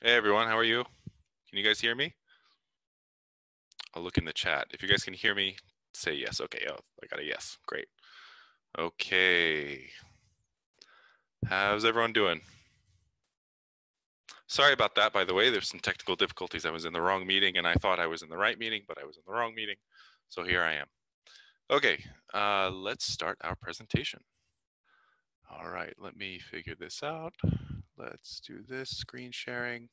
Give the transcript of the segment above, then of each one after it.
Hey everyone, how are you? Can you guys hear me? I'll look in the chat. If you guys can hear me, say yes. Okay, oh, I got a yes. Great. Okay. How's everyone doing? Sorry about that, by the way. There's some technical difficulties. I was in the wrong meeting and I thought I was in the right meeting, but I was in the wrong meeting. So here I am. Okay, let's start our presentation. All right, let me figure this out. Let's do this screen sharing.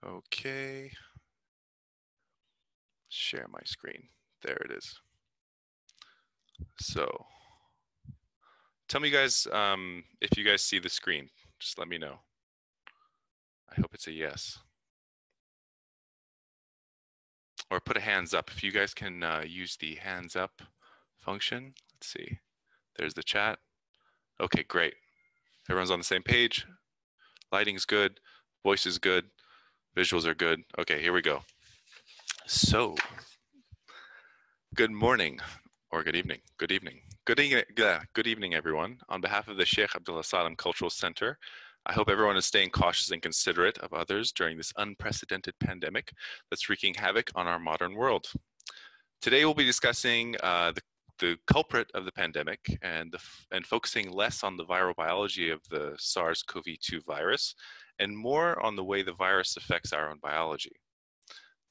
Okay. Share my screen. There it is. So tell me guys if you guys see the screen. Just let me know. I hope it's a yes. Or put a hands up. If you guys can use the hands up function. Let's see. There's the chat. Okay, great. Everyone's on the same page. Lighting's good. Voice is good. Visuals are good. Okay, here we go. So, good morning or good evening. Good evening. Good evening, everyone. On behalf of the Sheikh Abdullah Salam Cultural Center, I hope everyone is staying cautious and considerate of others during this unprecedented pandemic that's wreaking havoc on our modern world. Today we'll be discussing the culprit of the pandemic and focusing less on the viral biology of the SARS-CoV-2 virus and more on the way the virus affects our own biology.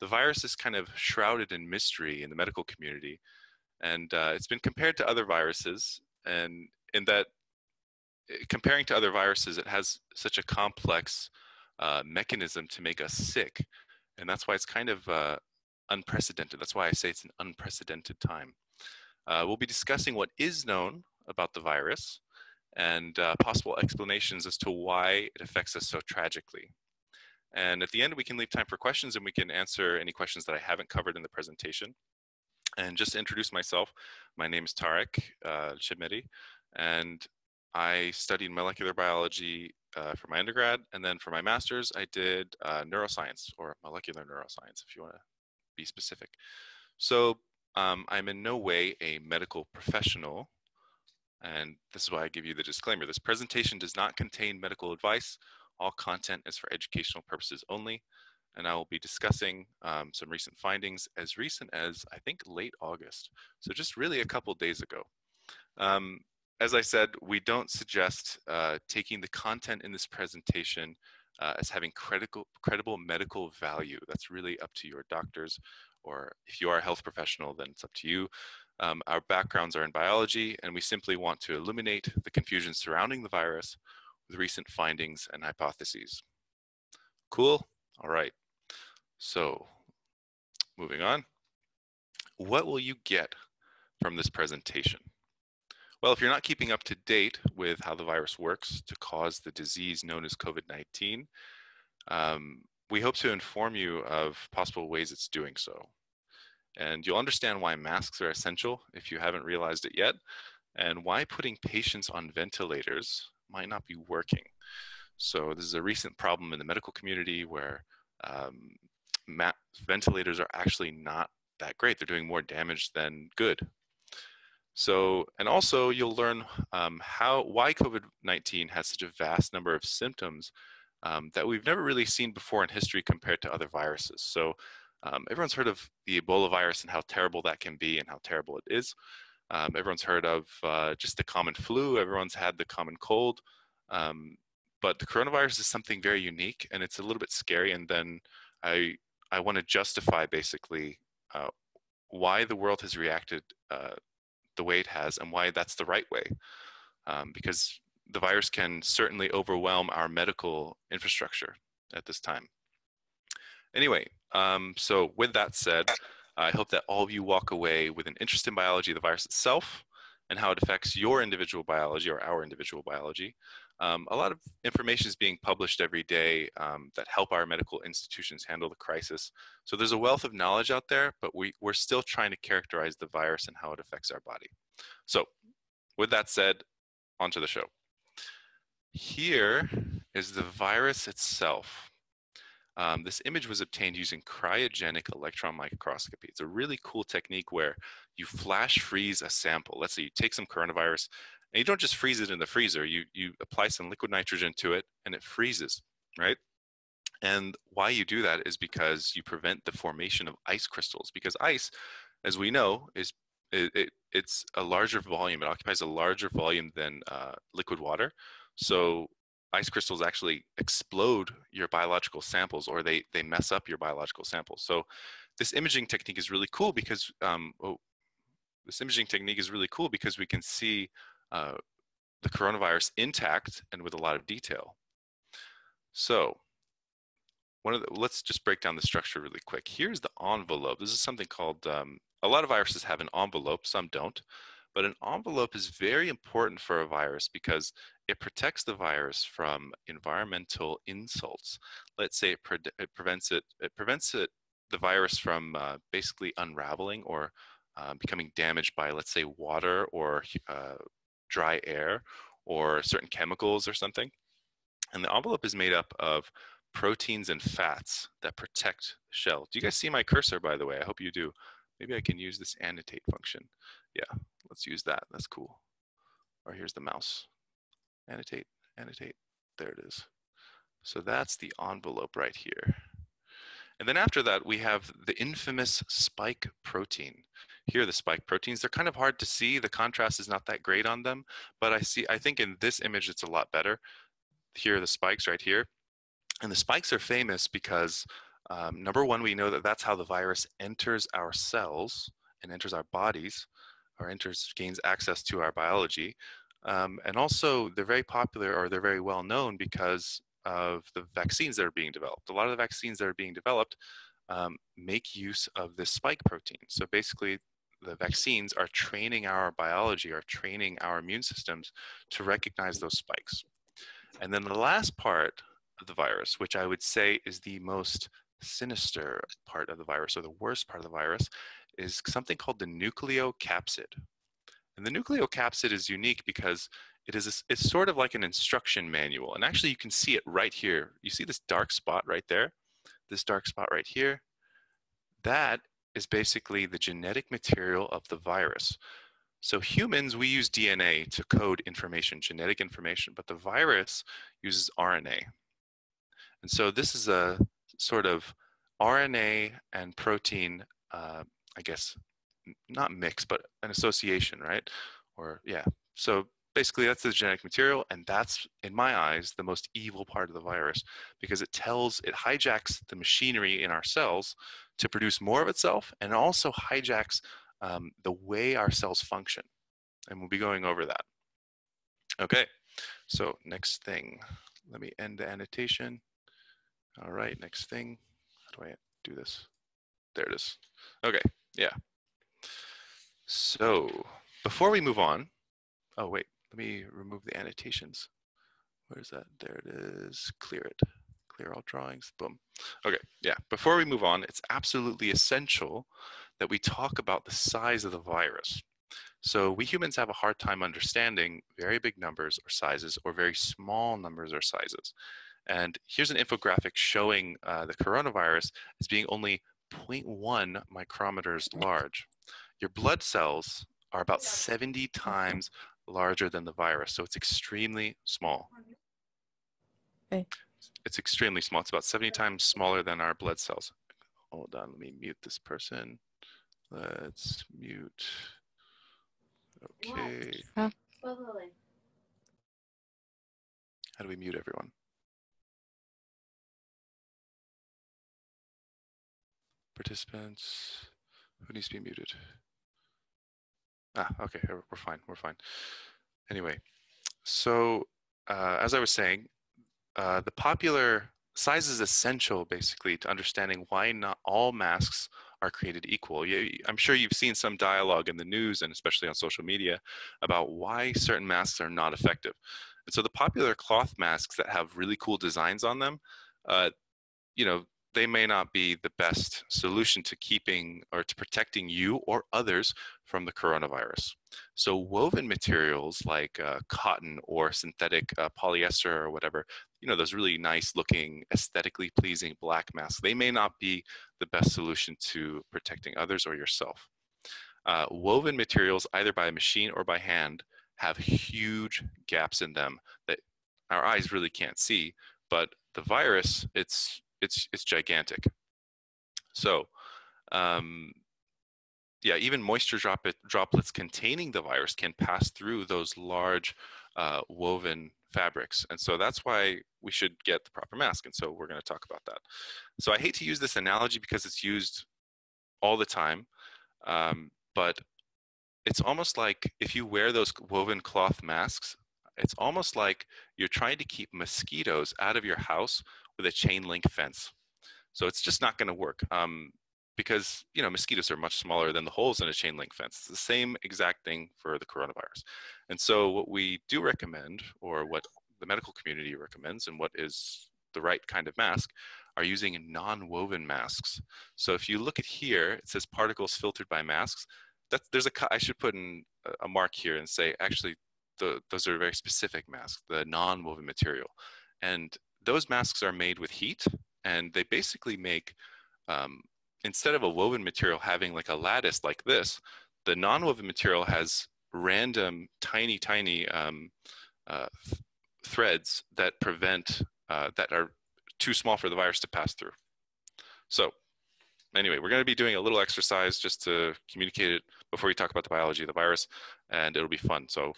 The virus is kind of shrouded in mystery in the medical community, and it's been compared to other viruses, and in that comparing to other viruses, it has such a complex mechanism to make us sick, and that's why it's kind of unprecedented. That's why I say it's an unprecedented time. We'll be discussing what is known about the virus and possible explanations as to why it affects us so tragically. And at the end, we can leave time for questions and we can answer any questions that I haven't covered in the presentation. And just to introduce myself, my name is Tarek Shemedi, and I studied molecular biology for my undergrad, and then for my master's, I did neuroscience, or molecular neuroscience, if you want to be specific. So I'm in no way a medical professional, and this is why I give you the disclaimer. This presentation does not contain medical advice. All content is for educational purposes only, and I will be discussing some recent findings as recent as, I think, late August. So just really a couple days ago. As I said, we don't suggest taking the content in this presentation as having credible medical value. That's really up to your doctors, or if you are a health professional, then it's up to you. Our backgrounds are in biology, and we simply want to illuminate the confusion surrounding the virus with recent findings and hypotheses. Cool? All right. So, moving on. What will you get from this presentation? Well, if you're not keeping up to date with how the virus works to cause the disease known as COVID-19, we hope to inform you of possible ways it's doing so. And you'll understand why masks are essential if you haven't realized it yet, and why putting patients on ventilators might not be working. So this is a recent problem in the medical community where ventilators are actually not that great. They're doing more damage than good. So, and also you'll learn why COVID-19 has such a vast number of symptoms that we've never really seen before in history compared to other viruses. So everyone's heard of the Ebola virus and how terrible that can be and how terrible it is. Everyone's heard of just the common flu. Everyone's had the common cold. But the coronavirus is something very unique, and it's a little bit scary. And then I want to justify basically why the world has reacted the way it has and why that's the right way. Because the virus can certainly overwhelm our medical infrastructure at this time. Anyway, so with that said, I hope that all of you walk away with an interest in biology of the virus itself and how it affects your individual biology or our individual biology. A lot of information is being published every day that help our medical institutions handle the crisis. So there's a wealth of knowledge out there, but we're still trying to characterize the virus and how it affects our body. So with that said, onto the show. Here is the virus itself. This image was obtained using cryogenic electron microscopy. It's a really cool technique where you flash freeze a sample. Let's say you take some coronavirus, and you don't just freeze it in the freezer. You apply some liquid nitrogen to it, and it freezes, right? And why you do that is because you prevent the formation of ice crystals, because ice, as we know, it's a larger volume. It occupies a larger volume than liquid water. So ice crystals actually explode your biological samples, or they mess up your biological samples. So this imaging technique is really cool because we can see the coronavirus intact and with a lot of detail. So let's just break down the structure really quick. Here's the envelope. This is something called, a lot of viruses have an envelope, some don't, but an envelope is very important for a virus because it protects the virus from environmental insults. Let's say it prevents the virus from basically unraveling or becoming damaged by, let's say, water or dry air or certain chemicals or something. And the envelope is made up of proteins and fats that protect the shell. Do you guys see my cursor, by the way? I hope you do. Maybe I can use this annotate function. Yeah, let's use that. That's cool. Or here's the mouse. Annotate, annotate. There it is. So that's the envelope right here. And then after that, we have the infamous spike protein. Here are the spike proteins. They're kind of hard to see. The contrast is not that great on them, but I think in this image, it's a lot better. Here are the spikes right here. And the spikes are famous because number one, we know that that's how the virus enters our cells and enters our bodies, or gains access to our biology. And also they're very popular, or they're very well known because of the vaccines that are being developed. A lot of the vaccines that are being developed make use of this spike protein. So basically the vaccines are training our biology, are training our immune systems to recognize those spikes. And then the last part of the virus, which I would say is the most sinister part of the virus, or the worst part of the virus, is something called the nucleocapsid. And the nucleocapsid is unique because it's sort of like an instruction manual. And actually you can see it right here. You see this dark spot right there? This dark spot right here? That is basically the genetic material of the virus. So humans, we use DNA to code information, genetic information, but the virus uses RNA. And so this is a sort of RNA and protein, I guess, not mix, but an association, right? Or yeah, so basically that's the genetic material, and that's, in my eyes, the most evil part of the virus, because it hijacks the machinery in our cells to produce more of itself, and also hijacks the way our cells function. And we'll be going over that. Okay, so next thing, let me end the annotation. All right, next thing, how do I do this? There it is. Okay, yeah. So before we move on, oh wait, let me remove the annotations. Where's that? There it is, clear it. Clear all drawings, boom. Okay, yeah, before we move on, it's absolutely essential that we talk about the size of the virus. So we humans have a hard time understanding very big numbers or sizes, or very small numbers or sizes. And here's an infographic showing the coronavirus as being only 0.1 micrometers large. Your blood cells are about 70 times larger than the virus, so it's extremely small. Okay. It's extremely small. It's about 70 times smaller than our blood cells. Hold on, let me mute this person. Let's mute. Okay. Huh? How do we mute everyone? Participants, who needs to be muted? Ah, okay, we're fine, we're fine. Anyway, so as I was saying, the popular size is essential basically to understanding why not all masks are created equal. I'm sure you've seen some dialogue in the news and especially on social media about why certain masks are not effective. And so the popular cloth masks that have really cool designs on them, you know, they may not be the best solution to keeping or to protecting you or others from the coronavirus. So woven materials like cotton or synthetic polyester or whatever, you know, those really nice looking, aesthetically pleasing black masks, they may not be the best solution to protecting others or yourself. Woven materials, either by machine or by hand, have huge gaps in them that our eyes really can't see, but the virus, it's it's gigantic. So yeah, even moisture droplets containing the virus can pass through those large woven fabrics. And so that's why we should get the proper mask. And so we're going to talk about that. So I hate to use this analogy because it's used all the time, but it's almost like if you wear those woven cloth masks, it's almost like you're trying to keep mosquitoes out of your house with a chain link fence. So it's just not going to work. Because, you know, mosquitoes are much smaller than the holes in a chain link fence. It's the same exact thing for the coronavirus. And so what we do recommend, or what the medical community recommends, and what is the right kind of mask, are using non-woven masks. So if you look at here, it says particles filtered by masks. I should put in a mark here and say, actually, those are very specific masks, the non-woven material. And those masks are made with heat, and they basically make, instead of a woven material having like a lattice like this, the non-woven material has random tiny threads that that are too small for the virus to pass through. So anyway, we're going to be doing a little exercise just to communicate it before we talk about the biology of the virus, and it'll be fun. So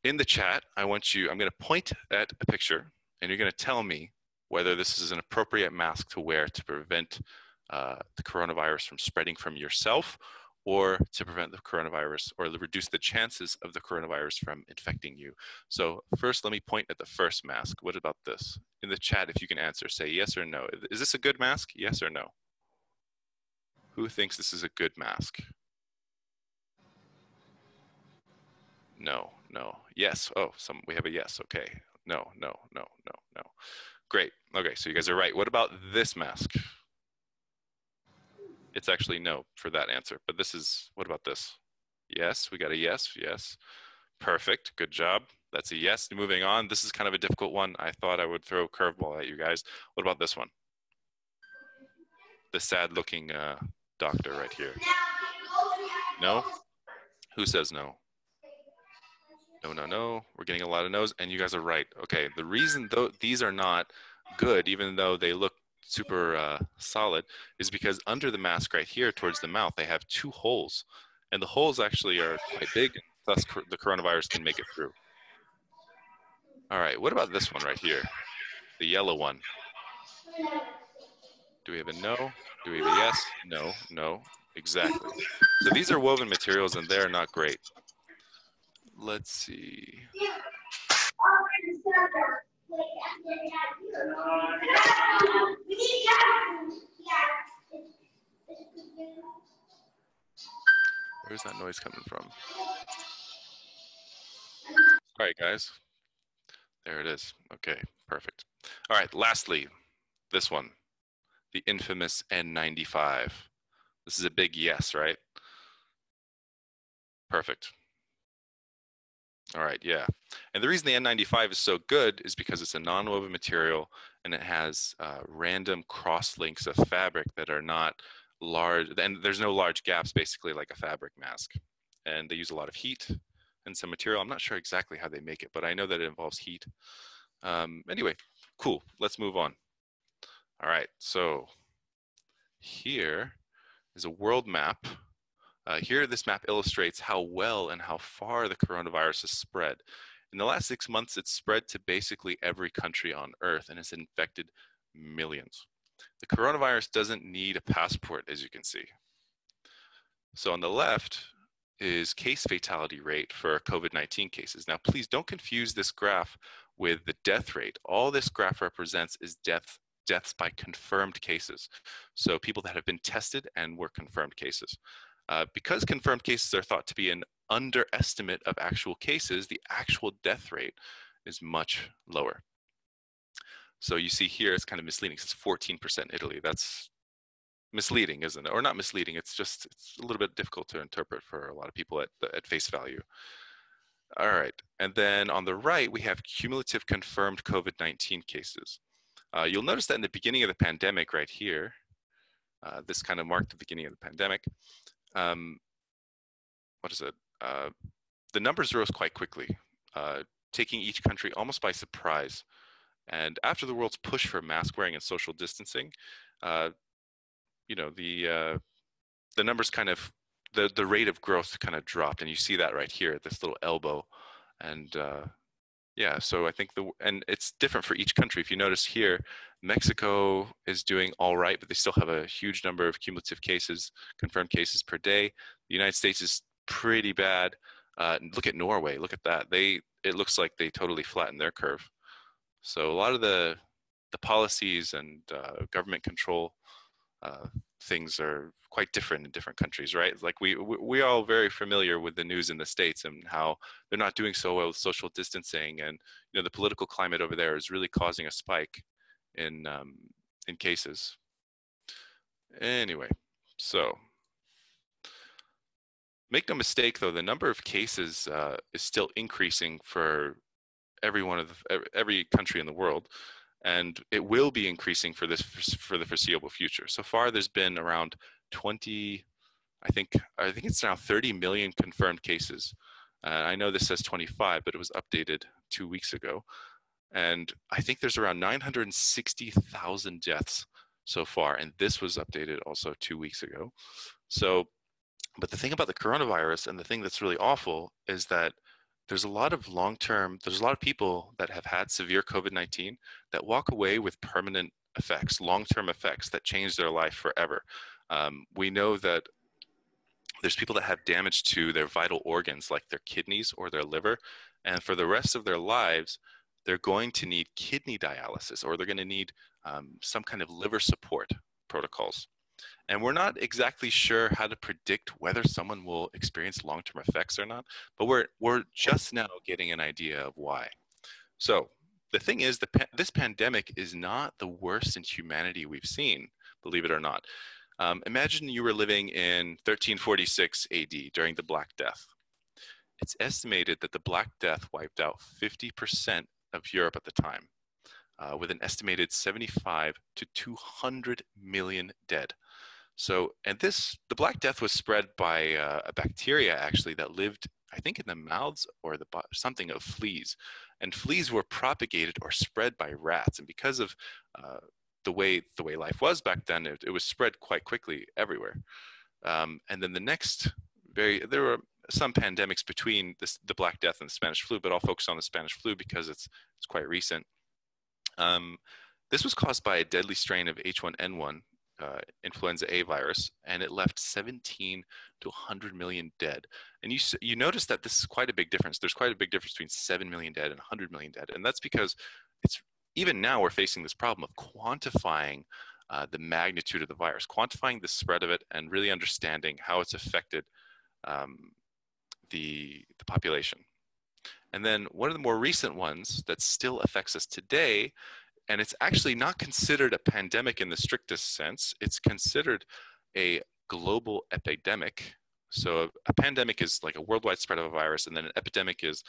in the chat, I'm going to point at a picture, and you're going to tell me whether this is an appropriate mask to wear to prevent the coronavirus from spreading from yourself, or to prevent the coronavirus, or reduce the chances of the coronavirus from infecting you. So first, let me point at the first mask. What about this? In the chat, if you can answer, say yes or no. Is this a good mask? Yes or no? Who thinks this is a good mask? No, no, yes. Oh, we have a yes, okay. No, no, no, no, no. Great, okay, so you guys are right. What about this mask? It's actually no for that answer, but what about this? Yes, we got a yes, yes. Perfect, good job. That's a yes. Moving on, this is kind of a difficult one. I thought I would throw a curveball at you guys. What about this one? The sad looking doctor right here. No? Who says no? No, no, no. We're getting a lot of no's, and you guys are right. Okay, the reason these are not good, even though they look super solid, is because under the mask right here towards the mouth, they have two holes, and the holes actually are quite big, thus the coronavirus can make it through. All right, what about this one right here? The yellow one. Do we have a no? Do we have a yes? No, no, exactly. So these are woven materials, and they're not great. Let's see. Where's that noise coming from? All right, guys. There it is. Okay, perfect. All right, lastly, this one, the infamous N95. This is a big yes, right? Perfect. All right, yeah. And the reason the N95 is so good is because it's a non-woven material, and it has random cross links of fabric that are not large, and there's no large gaps, basically like a fabric mask. And they use a lot of heat and some material. I'm not sure exactly how they make it, but I know that it involves heat. Anyway, cool, let's move on. All right, so here is a world map. Here, this map illustrates how well and how far the coronavirus has spread. In the last 6 months, it's spread to basically every country on Earth and has infected millions. The coronavirus doesn't need a passport, as you can see. So on the left is case fatality rate for COVID-19 cases. Now, please don't confuse this graph with the death rate. All this graph represents is deaths by confirmed cases. So people that have been tested and were confirmed cases. Because confirmed cases are thought to be an underestimate of actual cases, the actual death rate is much lower. So you see here, it's kind of misleading. It's 14% Italy. That's misleading, isn't it? Or not misleading, it's a little bit difficult to interpret for a lot of people at face value. All right, and then on the right, we have cumulative confirmed COVID-19 cases. You'll notice that in the beginning of the pandemic right here, this kind of marked the beginning of the pandemic, what is it? The numbers rose quite quickly, taking each country almost by surprise. And after the world's push for mask wearing and social distancing, you know, the numbers kind of, the rate of growth kind of dropped, and you see that right here at this little elbow. And yeah, so I think and it's different for each country. If you notice here, Mexico is doing all right, but they still have a huge number of cumulative cases, confirmed cases per day. The United States is pretty bad. Look at Norway, look at that. It looks like they totally flattened their curve. So a lot of the policies and government control things are quite different in different countries, right? Like we all very familiar with the news in the States and how they're not doing so well with social distancing, and you know the political climate over there is really causing a spike in cases. Anyway, so make no mistake though, the number of cases is still increasing for every country in the world. And it will be increasing for the foreseeable future. So far, there's been around 20, I think it's now 30 million confirmed cases. I know this says 25, but it was updated 2 weeks ago. And I think there's around 960,000 deaths so far. And this was updated also 2 weeks ago. So, but the thing about the coronavirus, and the thing that's really awful, is that there's a lot of there's a lot of people that have had severe COVID-19 that walk away with permanent effects, long-term effects that change their life forever. We know that there's people that have damage to their vital organs, like their kidneys or their liver, and for the rest of their lives, they're going to need kidney dialysis, or they're going to need some kind of liver support protocols. And we're not exactly sure how to predict whether someone will experience long-term effects or not, but we're just now getting an idea of why. So the thing is, this pandemic is not the worst in humanity we've seen, believe it or not. Imagine you were living in 1346 AD during the Black Death. It's estimated that the Black Death wiped out 50% of Europe at the time, with an estimated 75 to 200 million dead. So, and the Black Death was spread by a bacteria actually that lived, I think, in the mouths or something of fleas. And fleas were propagated or spread by rats. And because of the way life was back then, it was spread quite quickly everywhere. And then there were some pandemics between the Black Death and the Spanish flu, but I'll focus on the Spanish flu because it's quite recent. This was caused by a deadly strain of H1N1, influenza A virus, and it left 17 to 100 million dead. And you notice that this is quite a big difference. There's quite a big difference between 7 million dead and 100 million dead. And that's because even now we're facing this problem of quantifying the magnitude of the virus, quantifying the spread of it, and really understanding how it's affected the population. And then one of the more recent ones that still affects us today, and it's actually not considered a pandemic in the strictest sense, it's considered a global epidemic. So a pandemic is like a worldwide spread of a virus, and then an epidemic is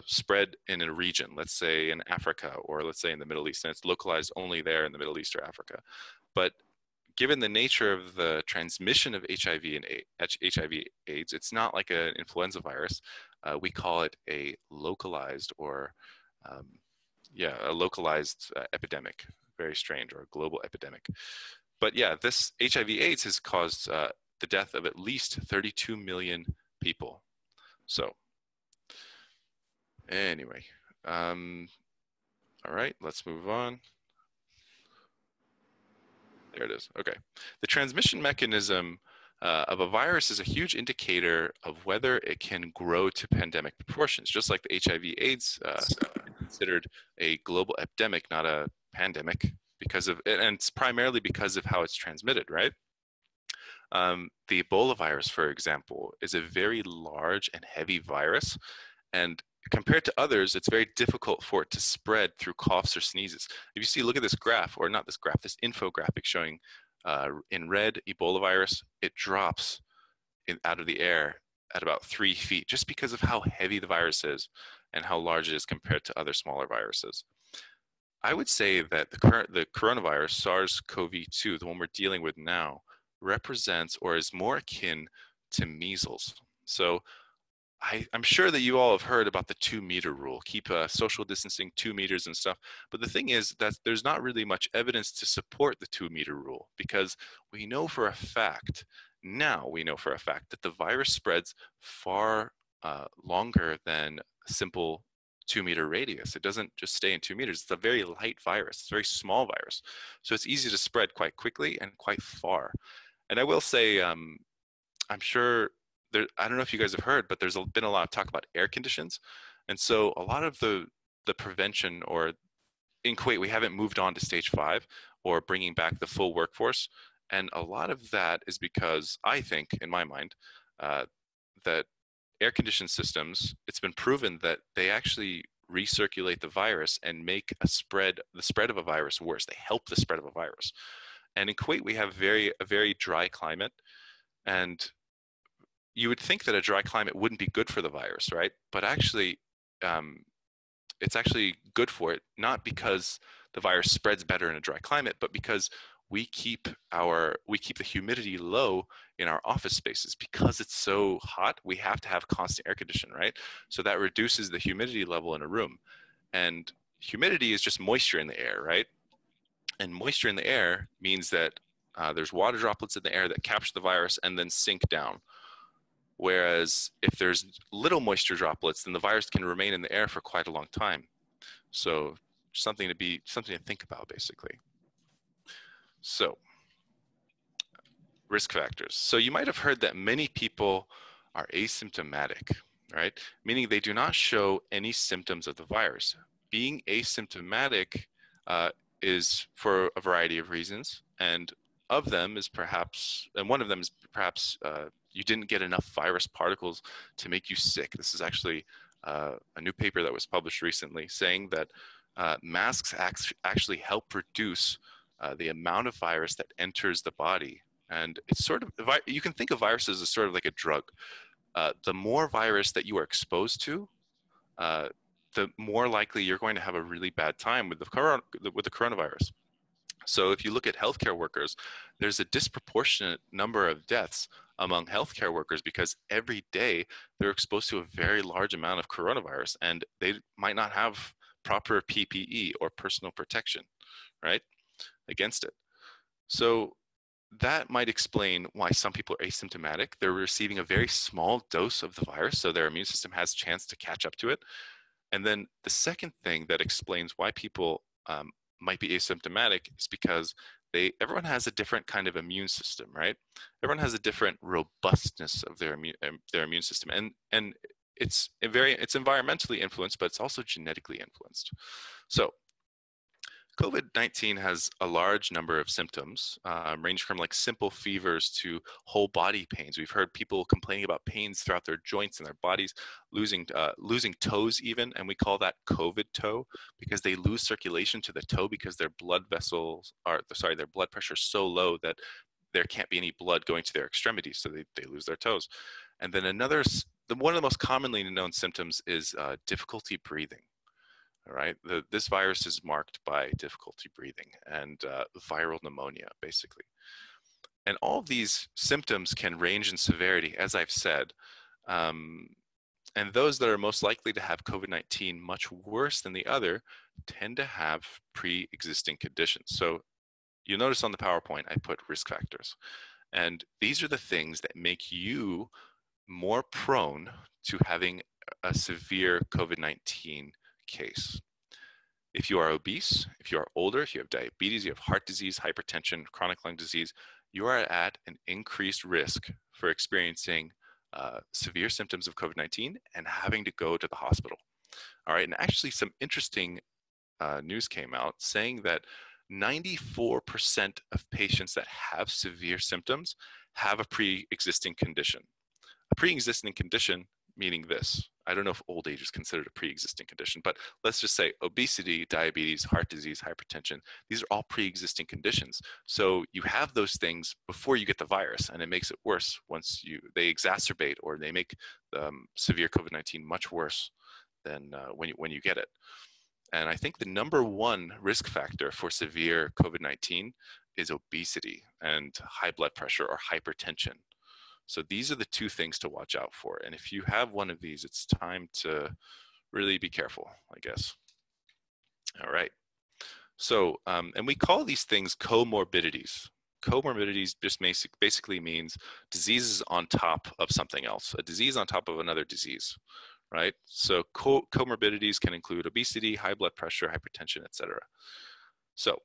spread in a region, let's say in Africa, or let's say in the Middle East, and it's localized only there in the Middle East or Africa. But given the nature of the transmission of HIV and HIV/AIDS, it's not like an influenza virus. We call it a localized or a localized epidemic. Very strange, or a global epidemic. But yeah, this HIV/AIDS has caused the death of at least 32 million people. So anyway, all right, let's move on. There it is. Okay. The transmission mechanism of a virus is a huge indicator of whether it can grow to pandemic proportions, just like the HIV/AIDS considered a global epidemic, not a pandemic, and it's primarily because of how it's transmitted, right? The Ebola virus, for example, is a very large and heavy virus, and compared to others, it's very difficult for it to spread through coughs or sneezes. If you see, look at this graph, or not this graph, this infographic showing in red Ebola virus, it drops out of the air at about 3 feet, just because of how heavy the virus is and how large it is compared to other smaller viruses. I would say that the coronavirus, SARS-CoV-2, the one we're dealing with now, represents or is more akin to measles. So I'm sure that you all have heard about the 2-meter rule, keep social distancing 2 meters and stuff. But the thing is that there's not really much evidence to support the 2-meter rule, because we know for a fact, that the virus spreads far longer than a simple 2-meter radius. It doesn't just stay in 2 meters. It's a very light virus. It's a very small virus. So it's easy to spread quite quickly and quite far. And I will say, I'm sure I don't know if you guys have heard, but there's been a lot of talk about air conditions. And so a lot of the prevention, or in Kuwait, we haven't moved on to stage 5 or bringing back the full workforce. And a lot of that is because I think, in my mind, that air conditioned systems, it's been proven that they actually recirculate the virus and make the spread of a virus worse. They help the spread of a virus. And in Kuwait, we have a very dry climate. And you would think that a dry climate wouldn't be good for the virus, right? But actually, it's actually good for it, not because the virus spreads better in a dry climate, but because we keep the humidity low in our office spaces. Because it's so hot, we have to have constant air conditioning, right? So that reduces the humidity level in a room. And humidity is just moisture in the air, right? And moisture in the air means that there's water droplets in the air that capture the virus and then sink down. Whereas if there's little moisture droplets, then the virus can remain in the air for quite a long time. So something to think about, basically. So risk factors. So you might have heard that many people are asymptomatic, right? Meaning they do not show any symptoms of the virus. Being asymptomatic is for a variety of reasons, and one of them is perhaps you didn't get enough virus particles to make you sick. This is actually a new paper that was published recently saying that masks actually help reduce the amount of virus that enters the body. And it's sort of, you can think of viruses as sort of like a drug. The more virus that you are exposed to, the more likely you're going to have a really bad time with the coronavirus. So if you look at healthcare workers, there's a disproportionate number of deaths among healthcare workers because every day they're exposed to a very large amount of coronavirus, and they might not have proper PPE or personal protection, right, against it. So that might explain why some people are asymptomatic. They're receiving a very small dose of the virus, so their immune system has a chance to catch up to it. And then the second thing that explains why people might be asymptomatic is because everyone has a different kind of immune system, right? Everyone has a different robustness of their immune system, and it's environmentally influenced, but it's also genetically influenced. So COVID-19 has a large number of symptoms, ranging from like simple fevers to whole body pains. We've heard people complaining about pains throughout their joints and their bodies, losing toes even, and we call that COVID toe because they lose circulation to the toe because their blood pressure is so low that there can't be any blood going to their extremities, so they lose their toes. And then one of the most commonly known symptoms is difficulty breathing. All right, this virus is marked by difficulty breathing and viral pneumonia, basically. And all of these symptoms can range in severity, as I've said. And those that are most likely to have COVID-19 much worse than the other tend to have pre-existing conditions. So you'll notice on the PowerPoint, I put risk factors. And these are the things that make you more prone to having a severe COVID-19 case. If you are obese, if you are older, if you have diabetes, you have heart disease, hypertension, chronic lung disease, you are at an increased risk for experiencing severe symptoms of COVID-19 and having to go to the hospital. All right, and actually some interesting news came out saying that 94% of patients that have severe symptoms have a pre-existing condition. A pre-existing condition meaning this. I don't know if old age is considered a pre-existing condition, but let's just say obesity, diabetes, heart disease, hypertension, these are all pre-existing conditions. So you have those things before you get the virus, and it makes it worse once they exacerbate or they make severe COVID-19 much worse than when you get it. And I think the number one risk factor for severe COVID-19 is obesity and high blood pressure or hypertension. So these are the two things to watch out for. And if you have one of these, it's time to really be careful, I guess. All right. So, and we call these things comorbidities. Comorbidities just basically means diseases on top of something else, a disease on top of another disease, right? So comorbidities can include obesity, high blood pressure, hypertension, etc. So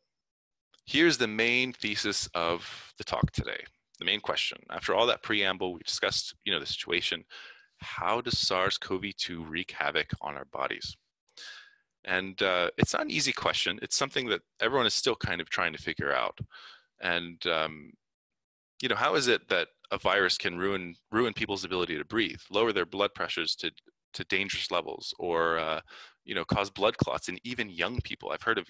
here's the main thesis of the talk today, the main question. After all that preamble, we discussed, the situation. How does SARS-CoV-2 wreak havoc on our bodies? And it's not an easy question. It's something that everyone is still kind of trying to figure out. And how is it that a virus can ruin people's ability to breathe, lower their blood pressures to dangerous levels, or cause blood clots in even young people? I've heard of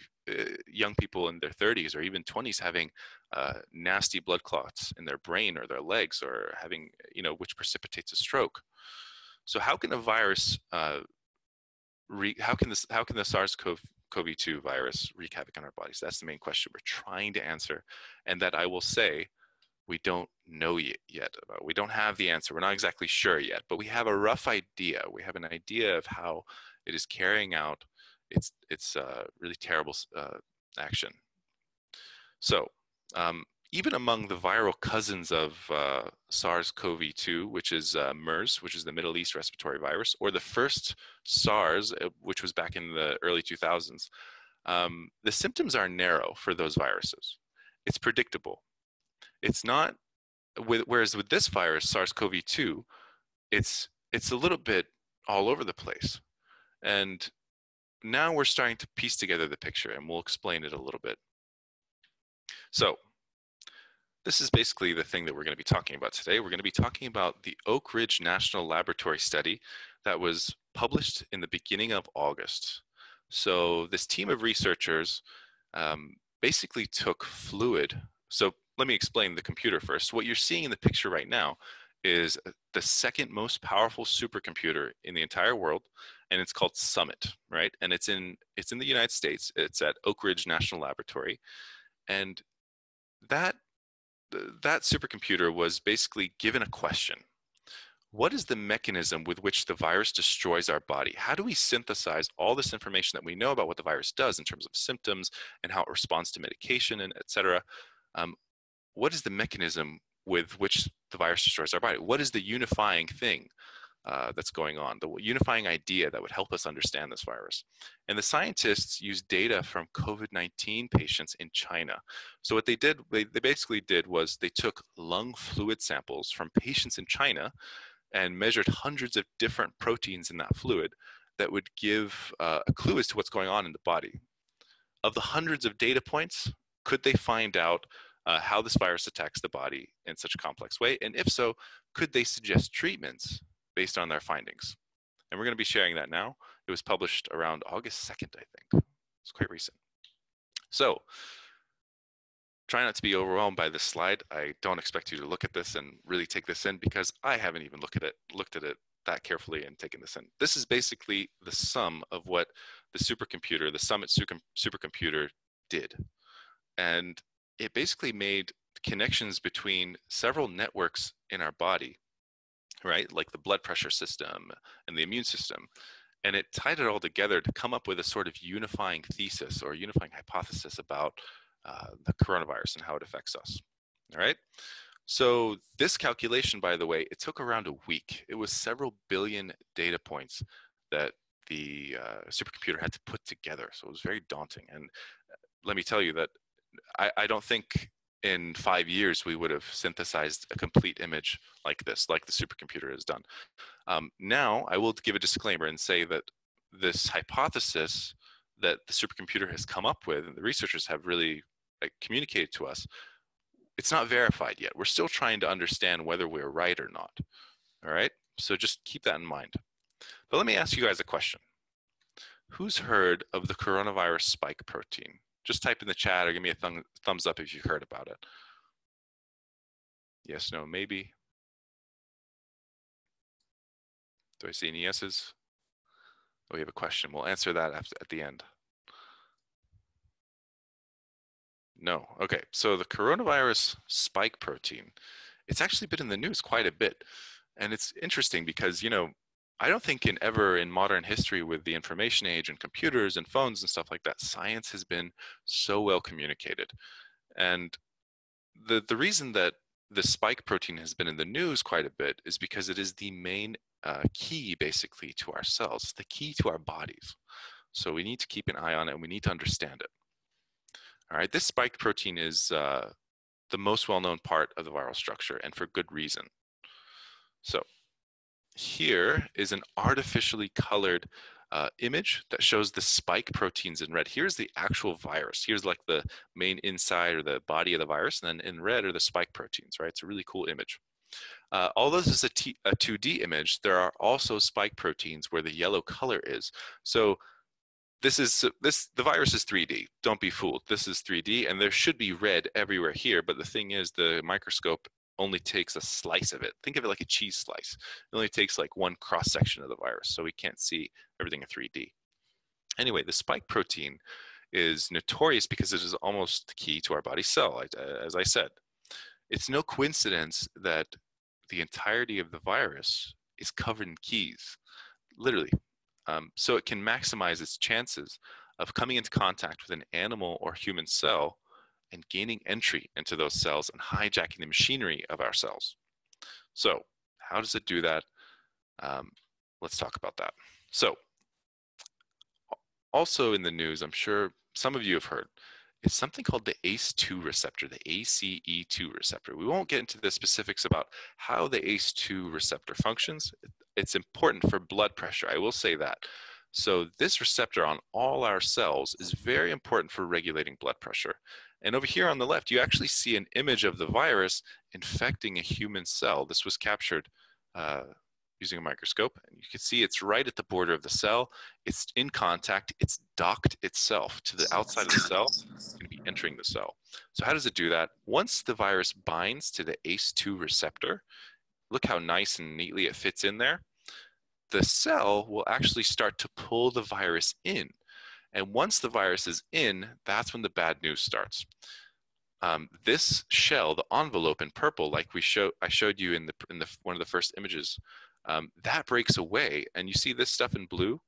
young people in their 30s or even 20s having nasty blood clots in their brain or their legs, or having, which precipitates a stroke. So how can a virus how can the SARS-CoV-2 virus wreak havoc on our bodies? That's the main question we're trying to answer, and that I will say we don't know yet about. We don't have the answer. We're not exactly sure yet, but we have a rough idea. We have an idea of how it is carrying out its really terrible action. So even among the viral cousins of SARS-CoV-2, which is MERS, which is the Middle East respiratory virus, or the first SARS, which was back in the early 2000s, the symptoms are narrow for those viruses. It's predictable. It's not, whereas with this virus, SARS-CoV-2, it's a little bit all over the place. And now we're starting to piece together the picture, and we'll explain it a little bit. So this is basically the thing that we're going to be talking about today. We're going to be talking about the Oak Ridge National Laboratory study that was published in the beginning of August. So this team of researchers basically took fluid. So let me explain the computer first. What you're seeing in the picture right now is the second most powerful supercomputer in the entire world, and it's called Summit, right? And it's in the United States. It's at Oak Ridge National Laboratory, and that supercomputer was basically given a question. What is the mechanism with which the virus destroys our body? How do we synthesize all this information that we know about what the virus does in terms of symptoms and how it responds to medication, and et cetera? What is the mechanism with which the virus destroys our body? What is the unifying thing that's going on, the unifying idea that would help us understand this virus? And the scientists used data from COVID-19 patients in China. So what they did, they basically did was they took lung fluid samples from patients in China and measured hundreds of different proteins in that fluid that would give a clue as to what's going on in the body. Of the hundreds of data points, could they find out how this virus attacks the body in such a complex way? And if so, could they suggest treatments based on their findings? And we're going to be sharing that now. It was published around August 2nd, I think. It's quite recent. So try not to be overwhelmed by this slide. I don't expect you to look at this and really take this in, because I haven't even looked at it that carefully and taken this in. This is basically the sum of what the supercomputer, the Summit supercomputer, did. And it basically made connections between several networks in our body, right? Like the blood pressure system and the immune system. And it tied it all together to come up with a sort of unifying thesis or unifying hypothesis about the coronavirus and how it affects us, all right? So this calculation, by the way, it took around a week. It was several billion data points that the supercomputer had to put together. So it was very daunting. And let me tell you that I don't think in 5 years we would have synthesized a complete image like this, like the supercomputer has done. Now, I will give a disclaimer and say that this hypothesis that the supercomputer has come up with, and the researchers have really communicated to us, it's not verified yet. We're still trying to understand whether we're right or not. All right, so just keep that in mind. But let me ask you guys a question. Who's heard of the coronavirus spike protein? Just type in the chat or give me a thumbs up if you've heard about it. Yes, no, maybe. Do I see any yeses? Oh, we have a question. We'll answer that at the end. No. Okay, so the coronavirus spike protein it's actually been in the news quite a bit. And it's interesting because, you know, I don't think in modern history with the information age and computers and phones and stuff like that, science has been so well communicated. And the reason that the spike protein has been in the news quite a bit is because it is the main key basically to our cells, the key to our bodies. So we need to keep an eye on it and we need to understand it. All right, this spike protein is the most well-known part of the viral structure, and for good reason. So here is an artificially colored image that shows the spike proteins in red. Here's the actual virus. Here's like the main inside or the body of the virus, and then in red are the spike proteins, right? It's a really cool image. Although this is a 2D image, there are also spike proteins where the yellow color is. So the virus is 3D. Don't be fooled. This is 3D, and there should be red everywhere here. But the thing is, the microscope only takes a slice of it. Think of it like a cheese slice. It only takes like one cross section of the virus, so we can't see everything in 3D. Anyway, the spike protein is notorious because it is almost the key to our body cell, as I said. It's no coincidence that the entirety of the virus is covered in keys, literally. So it can maximize its chances of coming into contact with an animal or human cell and gaining entry into those cells and hijacking the machinery of our cells. So how does it do that? Let's talk about that. So also in the news, I'm sure some of you have heard, is something called the Ace2 receptor, the ACE2 receptor. We won't get into the specifics about how the Ace2 receptor functions. It's important for blood pressure, I will say that. So this receptor on all our cells is very important for regulating blood pressure. And over here on the left, you actually see an image of the virus infecting a human cell. This was captured using a microscope. And you can see it's right at the border of the cell. It's in contact. It's docked itself to the outside of the cell. It's going to be entering the cell. So how does it do that? Once the virus binds to the ACE2 receptor, look how nice and neatly it fits in there. The cell will actually start to pull the virus in. And once the virus is in, that's when the bad news starts. This shell, the envelope in purple, like I showed you in one of the first images, that breaks away, and you see this stuff in blue.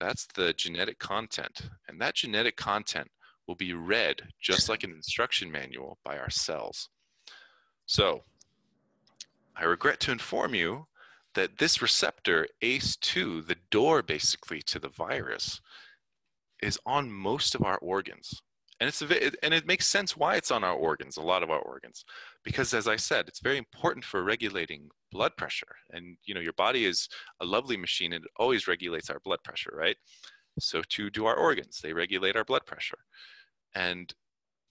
That's the genetic content, and that genetic content will be read just like an instruction manual by our cells. So I regret to inform you that this receptor, ACE2, the door basically to the virus, is on most of our organs. And it makes sense why it's on our organs, a lot of our organs, because as I said, it's very important for regulating blood pressure. And you know, your body is a lovely machine and it always regulates our blood pressure, right? So too do our organs, they regulate our blood pressure. And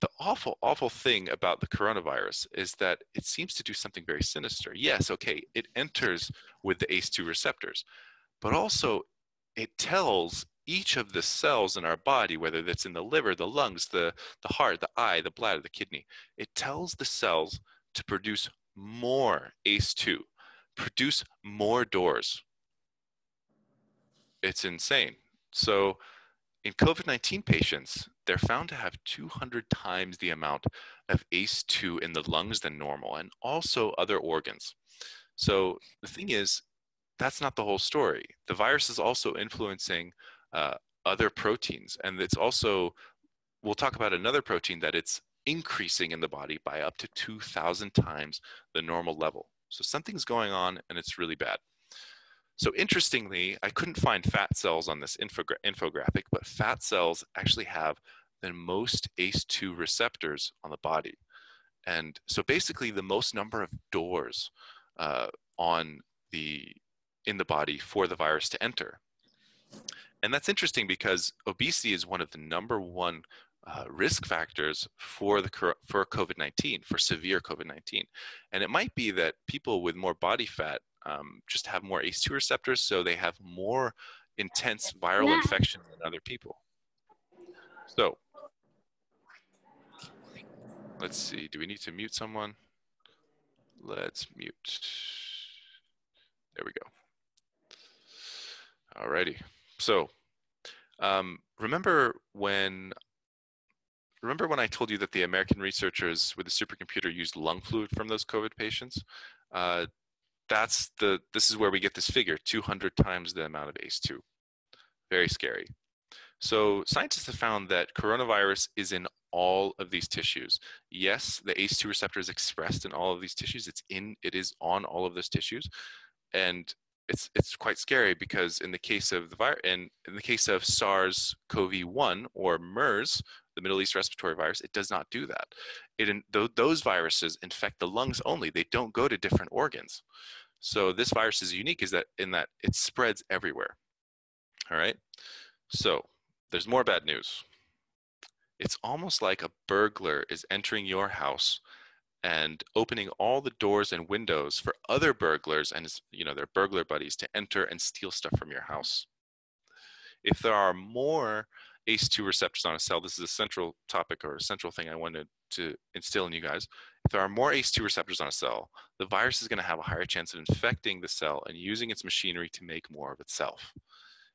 the awful, awful thing about the coronavirus is that it seems to do something very sinister. Yes, okay, it enters with the ACE2 receptors, but also it tells each of the cells in our body, whether that's in the liver, the lungs, the heart, the eye, the bladder, the kidney, it tells the cells to produce more ACE2, produce more doors. It's insane. So in COVID-19 patients, they're found to have 200 times the amount of ACE2 in the lungs than normal, and also other organs. So the thing is, that's not the whole story. The virus is also influencing other proteins, and it's also, we'll talk about another protein that it's increasing in the body by up to 2,000 times the normal level. So something's going on, and it's really bad. So interestingly, I couldn't find fat cells on this infographic, but fat cells actually have the most ACE2 receptors on the body. And so basically the most number of doors in the body for the virus to enter. And that's interesting because obesity is one of the #1 risk factors for COVID-19, for severe COVID-19. And it might be that people with more body fat just have more ACE2 receptors, so they have more intense viral infection than other people. So let's see, do we need to mute someone? Let's mute. There we go. Alrighty. So remember when remember when I told you that the American researchers with the supercomputer used lung fluid from those COVID patients? This is where we get this figure, 200 times the amount of ACE2. Very scary. So scientists have found that coronavirus is in all of these tissues. Yes, the Ace2 receptor is expressed in all of these tissues. It is on all of those tissues, and it's quite scary because in the case of in the case of SARS-CoV-1 or MERS, the Middle East respiratory virus, it does not do that. Those viruses infect the lungs only. They don't go to different organs. So this virus is unique in that it spreads everywhere. All right. So there's more bad news. It's almost like a burglar is entering your house and opening all the doors and windows for other burglars and their burglar buddies to enter and steal stuff from your house. If there are more ACE2 receptors on a cell, this is a central topic or a central thing I wanted to instill in you guys. If there are more ACE2 receptors on a cell, the virus is going to have a higher chance of infecting the cell and using its machinery to make more of itself.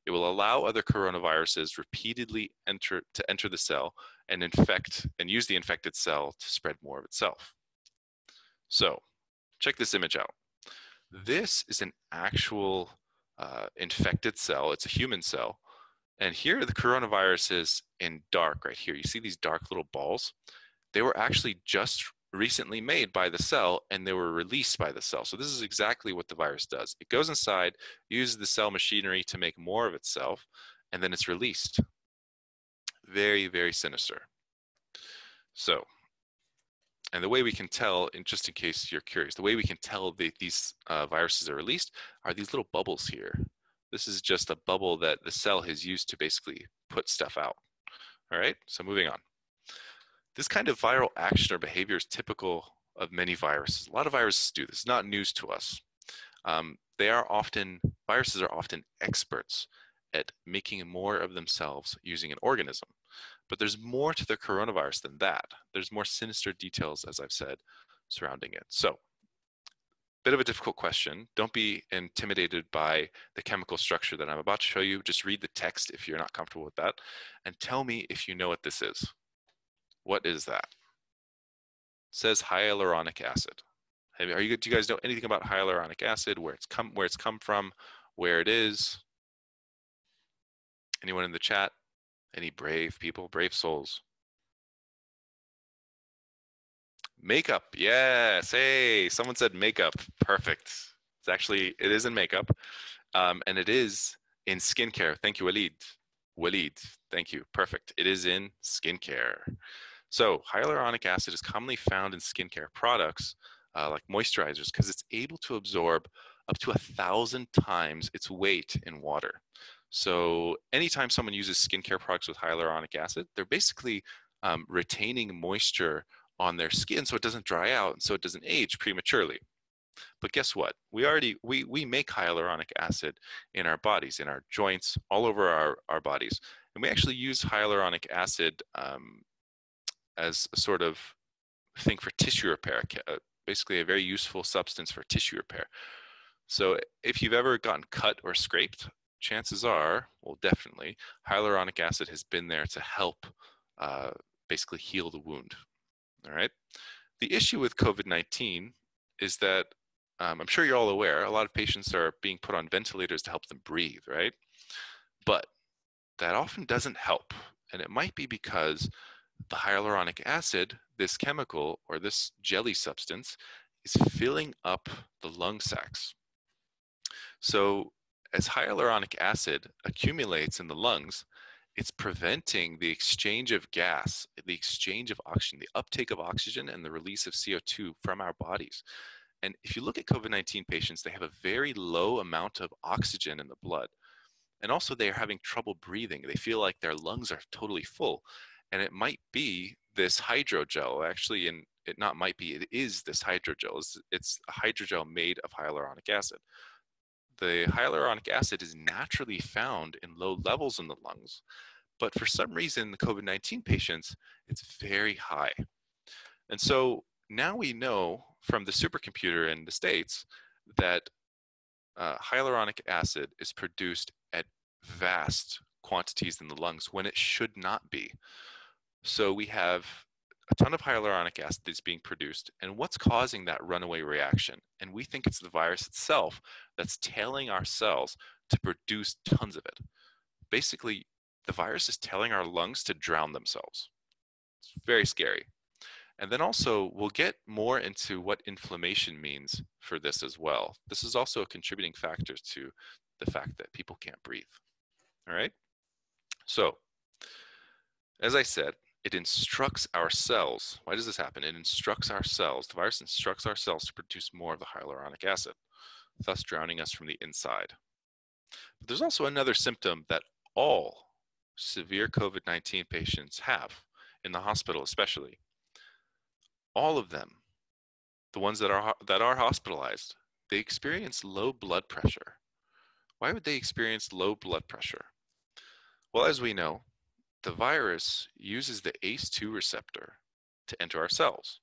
It will allow other coronaviruses repeatedly enter the cell and infect and use the infected cell to spread more of itself. So check this image out. This is an actual infected cell. It's a human cell. And here the coronavirus is in dark right here. You see these dark little balls? They were actually just recently made by the cell and they were released by the cell. So this is exactly what the virus does. It goes inside, uses the cell machinery to make more of itself, and then it's released. Very, very sinister. So, and the way we can tell, and just in case you're curious, the way we can tell these viruses are released are these little bubbles here. This is just a bubble that the cell has used to basically put stuff out. All right, so moving on. This kind of viral action or behavior is typical of many viruses. A lot of viruses do this. It's not news to us. Viruses are often experts at making more of themselves using an organism. But there's more to the coronavirus than that. There's more sinister details, as I've said, surrounding it. So, bit of a difficult question. Don't be intimidated by the chemical structure that I'm about to show you. Just read the text if you're not comfortable with that. And tell me if you know what this is. What is that? It says hyaluronic acid. Do you guys know anything about hyaluronic acid, where it's come from, where it is? Anyone in the chat? Any brave people, brave souls? Makeup, yes. Hey, someone said makeup. Perfect. It is in makeup, and it is in skincare. Thank you, Walid. Walid, thank you. Perfect. It is in skincare. So hyaluronic acid is commonly found in skincare products like moisturizers because it's able to absorb up to 1,000 times its weight in water. So anytime someone uses skincare products with hyaluronic acid, they're basically retaining moisture on their skin so it doesn't dry out and so it doesn't age prematurely. But guess what? We make hyaluronic acid in our bodies, in our joints, all over our bodies. And we actually use hyaluronic acid as a sort of thing for tissue repair, basically a very useful substance for tissue repair. So if you've ever gotten cut or scraped, chances are, well, definitely, hyaluronic acid has been there to help basically heal the wound. All right. The issue with COVID-19 is that I'm sure you're all aware, a lot of patients are being put on ventilators to help them breathe, right? But that often doesn't help. And it might be because the hyaluronic acid, this chemical or this jelly substance, is filling up the lung sacs. So as hyaluronic acid accumulates in the lungs, it's preventing the exchange of gas, the exchange of oxygen, the uptake of oxygen and the release of CO2 from our bodies. And if you look at COVID-19 patients, they have a very low amount of oxygen in the blood. And also they're having trouble breathing. They feel like their lungs are totally full. And it might be this hydrogel, actually, and it is this hydrogel. It's a hydrogel made of hyaluronic acid. The hyaluronic acid is naturally found in low levels in the lungs, but for some reason, the COVID-19 patients, it's very high. And so now we know from the supercomputer in the States that hyaluronic acid is produced at vast quantities in the lungs when it should not be. So we have a ton of hyaluronic acid that's being produced, and what's causing that runaway reaction? And we think it's the virus itself that's telling our cells to produce tons of it. Basically, the virus is telling our lungs to drown themselves. It's very scary. And then also, we'll get more into what inflammation means for this as well. This is also a contributing factor to the fact that people can't breathe. All right? So, as I said, it instructs our cells. Why does this happen? It instructs our cells, the virus instructs our cells to produce more of the hyaluronic acid, thus drowning us from the inside. But there's also another symptom that all severe COVID-19 patients have, in the hospital especially. All of them, the ones that are hospitalized, they experience low blood pressure. Why would they experience low blood pressure? Well, as we know, the virus uses the Ace2 receptor to enter our cells.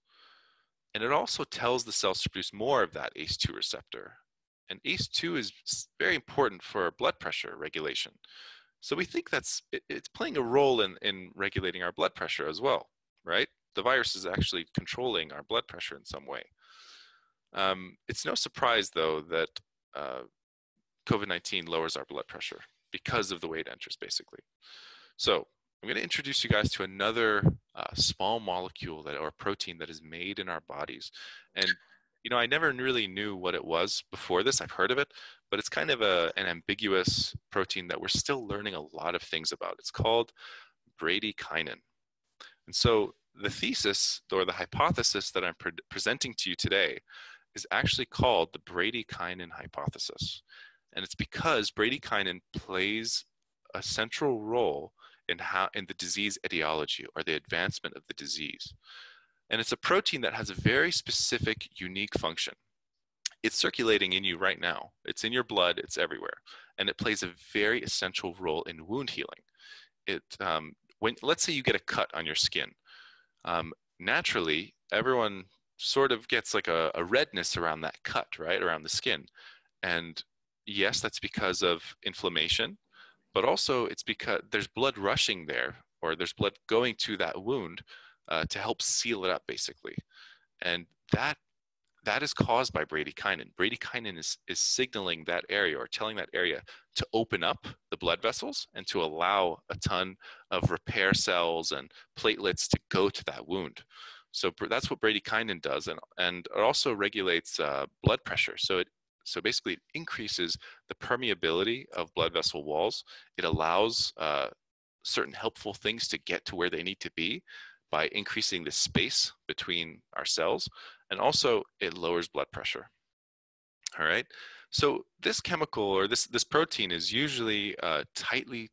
And it also tells the cells to produce more of that Ace2 receptor. And Ace2 is very important for blood pressure regulation. So we think it's playing a role in regulating our blood pressure as well, right? The virus is actually controlling our blood pressure in some way. It's no surprise, though, that COVID-19 lowers our blood pressure because of the way it enters, basically. So I'm going to introduce you guys to another small molecule or protein that is made in our bodies. And, you know, I never really knew what it was before this. I've heard of it, but it's kind of an ambiguous protein that we're still learning a lot of things about. It's called bradykinin. And so the thesis or the hypothesis that I'm presenting to you today is actually called the Bradykinen Hypothesis. And it's because bradykinin plays a central role in the disease etiology, or the advancement of the disease. And it's a protein that has a very specific, unique function. It's circulating in you right now. It's in your blood, it's everywhere. And it plays a very essential role in wound healing. Let's say you get a cut on your skin. Naturally, everyone sort of gets like a redness around that cut, right, around the skin. And yes, that's because of inflammation, but also it's because there's blood rushing there, or there's blood going to that wound to help seal it up, basically. And that is caused by bradykinin. Bradykinin is signaling that area, or telling that area to open up the blood vessels and to allow a ton of repair cells and platelets to go to that wound. So that's what bradykinin does, and it also regulates blood pressure. So basically, it increases the permeability of blood vessel walls. It allows certain helpful things to get to where they need to be by increasing the space between our cells. And also, it lowers blood pressure. All right. So this chemical, or this protein, is usually tightly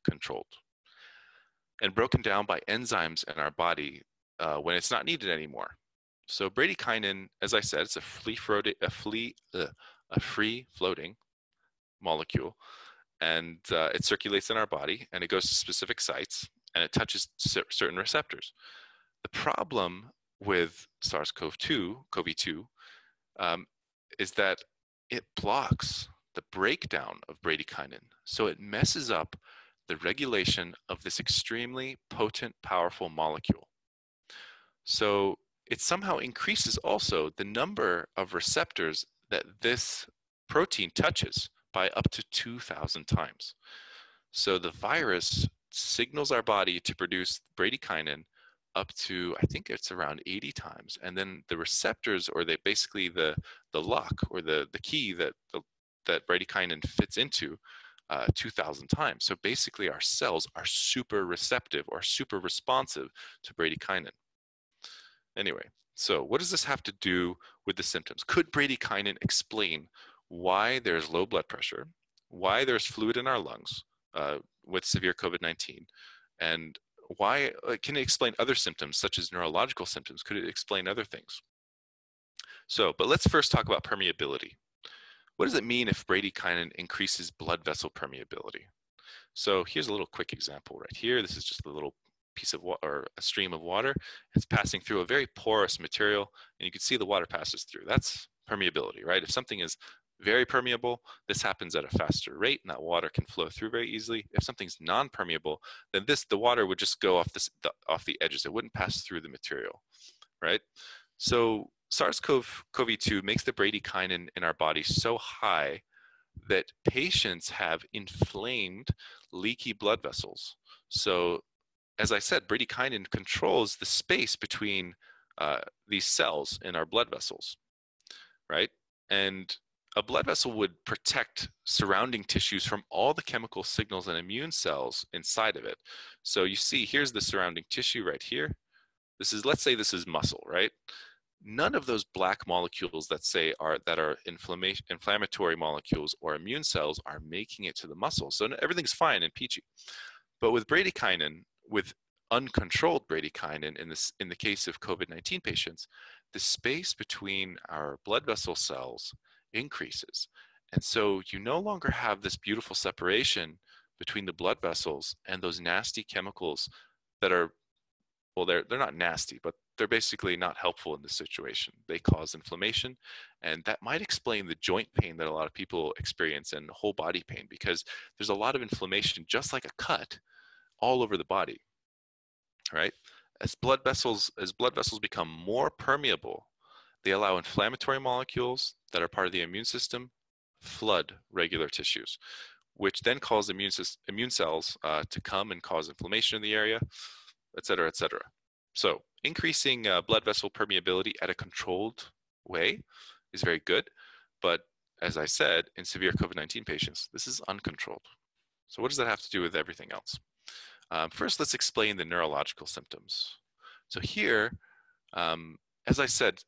controlled and broken down by enzymes in our body when it's not needed anymore. So bradykinin, as I said, it's a free floating molecule, and it circulates in our body, and it goes to specific sites, and it touches certain receptors. The problem with SARS-CoV-2 is that it blocks the breakdown of bradykinin. So it messes up the regulation of this extremely potent, powerful molecule. So it somehow increases also the number of receptors that this protein touches by up to 2,000 times. So the virus signals our body to produce bradykinin up to, I think it's around 80 times. And then the receptors, or basically the lock, or the key that bradykinin fits into, 2,000 times. So basically our cells are super receptive, or super responsive to bradykinin. Anyway, so what does this have to do with the symptoms? Could bradykinin explain why there's low blood pressure, why there's fluid in our lungs with severe COVID-19, and why can it explain other symptoms such as neurological symptoms? Could it explain other things? So, but let's first talk about permeability. What does it mean if bradykinin increases blood vessel permeability? So here's a little quick example right here. This is just a little piece of water, or a stream of water. It's passing through a very porous material, and you can see the water passes through. That's permeability, right? If something is very permeable, this happens at a faster rate and that water can flow through very easily. If something's non-permeable, then the water would just go off the edges. It wouldn't pass through the material, right? So SARS-CoV-2 makes the bradykinin in our body so high that patients have inflamed, leaky blood vessels. So as I said, bradykinin controls the space between these cells in our blood vessels, right? And a blood vessel would protect surrounding tissues from all the chemical signals and immune cells inside of it. So you see, here's the surrounding tissue right here. Let's say this is muscle, right? None of those black molecules that are inflammatory molecules or immune cells are making it to the muscle. So everything's fine and peachy. But with bradykinin, with uncontrolled bradykinin in the case of COVID-19 patients, the space between our blood vessel cells increases. And so you no longer have this beautiful separation between the blood vessels and those nasty chemicals that are, well, they're not nasty, but they're basically not helpful in this situation. They cause inflammation, and that might explain the joint pain that a lot of people experience and whole body pain, because there's a lot of inflammation, just like a cut, all over the body, right? As blood vessels become more permeable, they allow inflammatory molecules that are part of the immune system flood regular tissues, which then cause immune cells to come and cause inflammation in the area, et cetera, et cetera. So increasing blood vessel permeability at a controlled way is very good. But as I said, in severe COVID-19 patients, this is uncontrolled. So what does that have to do with everything else? First, let's explain the neurological symptoms. So here, as I said,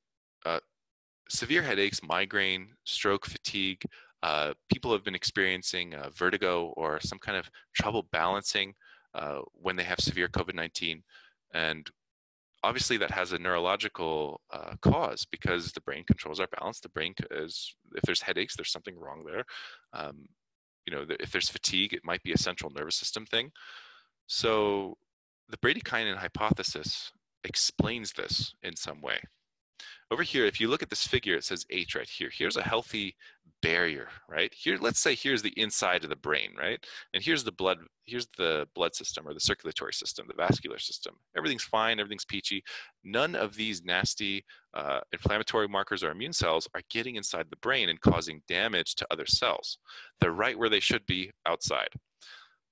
severe headaches, migraine, stroke, fatigue, people have been experiencing vertigo or some kind of trouble balancing when they have severe COVID-19. And obviously that has a neurological cause, because the brain controls our balance. The brain is, if there's headaches, there's something wrong there. If there's fatigue, it might be a central nervous system thing. So the Bradykinen hypothesis explains this in some way. Over here, if you look at this figure, it says H right here. Here's a healthy barrier, right? Here, let's say here's the inside of the brain, right? And here's the blood system, or the circulatory system, the vascular system. Everything's fine, everything's peachy. None of these nasty inflammatory markers or immune cells are getting inside the brain and causing damage to other cells. They're right where they should be, outside.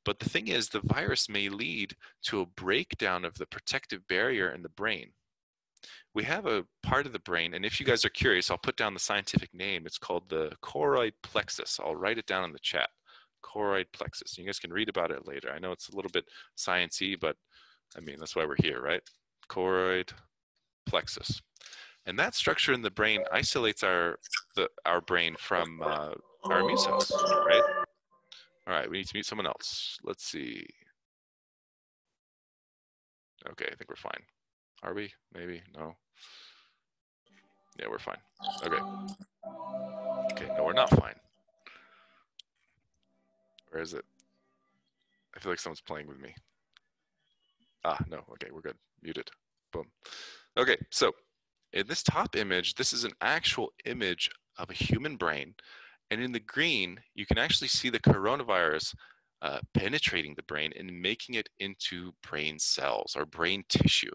But the thing is, the virus may lead to a breakdown of the protective barrier in the brain. We have a part of the brain, and if you guys are curious, I'll put down the scientific name. It's called the Choroid Plexus. I'll write it down in the chat. Choroid Plexus. You guys can read about it later. I know it's a little bit science-y, but I mean, that's why we're here, right? Choroid Plexus. And that structure in the brain isolates our brain from our immune cells, right? All right, we need to mute someone else. Let's see. Okay, I think we're fine. Are we? Maybe? No. Yeah, we're fine. Okay. Okay, no, we're not fine. Where is it? I feel like someone's playing with me. Ah, no. Okay, we're good. Muted. Boom. Okay, so in this top image, this is an actual image of a human brain. And in the green, you can actually see the coronavirus penetrating the brain and making it into brain cells or brain tissue.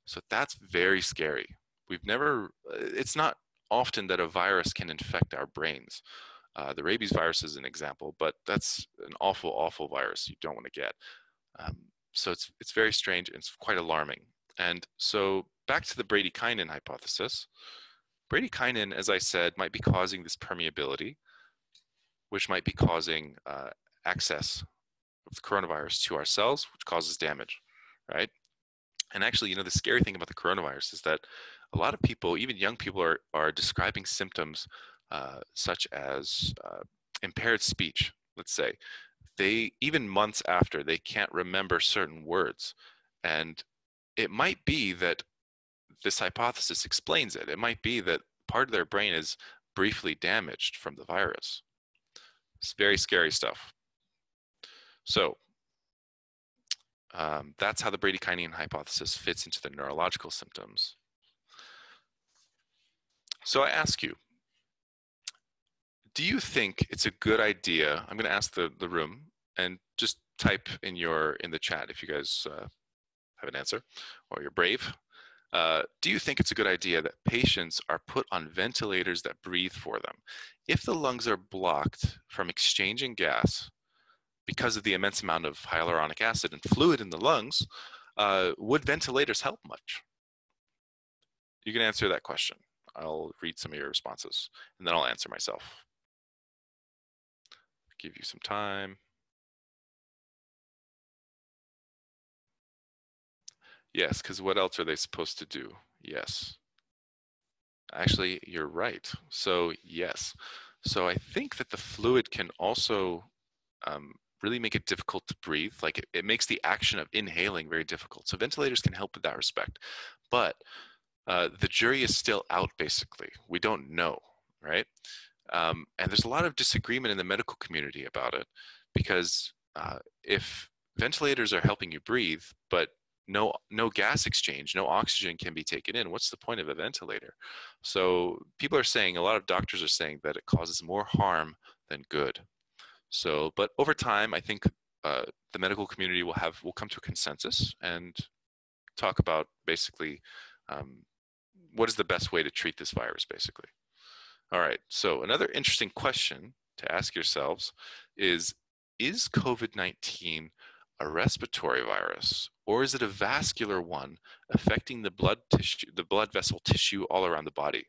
So that's very scary. It's not often that a virus can infect our brains. The rabies virus is an example, but that's an awful, awful virus you don't want to get. So it's very strange and it's quite alarming. And so back to the Bradykinen hypothesis. Bradykinin, as I said, might be causing this permeability, which might be causing access of the coronavirus to our cells, which causes damage, right? And actually, the scary thing about the coronavirus is that a lot of people, even young people, are describing symptoms such as impaired speech, let's say. Even months after, they can't remember certain words. And it might be that this hypothesis explains it. It might be that part of their brain is briefly damaged from the virus. It's very scary stuff. So that's how the Bradykinen hypothesis fits into the neurological symptoms. So I ask you, do you think it's a good idea? I'm going to ask the room, and just type in the chat if you guys have an answer or you're brave. Do you think it's a good idea that patients are put on ventilators that breathe for them? If the lungs are blocked from exchanging gas because of the immense amount of hyaluronic acid and fluid in the lungs, would ventilators help much? You can answer that question. I'll read some of your responses, and then I'll answer myself. Give you some time. Yes, because what else are they supposed to do? Yes. Actually, you're right. So yes. So I think that the fluid can also really make it difficult to breathe. Like it makes the action of inhaling very difficult. So ventilators can help with that respect. But the jury is still out, basically. We don't know, right? And there's a lot of disagreement in the medical community about it, because if ventilators are helping you breathe, but no gas exchange, no oxygen can be taken in, what's the point of a ventilator? So people are saying, a lot of doctors are saying that it causes more harm than good. So, but over time, I think the medical community will come to a consensus and talk about basically what is the best way to treat this virus, basically. All right, so another interesting question to ask yourselves is COVID-19 a respiratory virus, or is it a vascular one affecting the blood vessel tissue all around the body?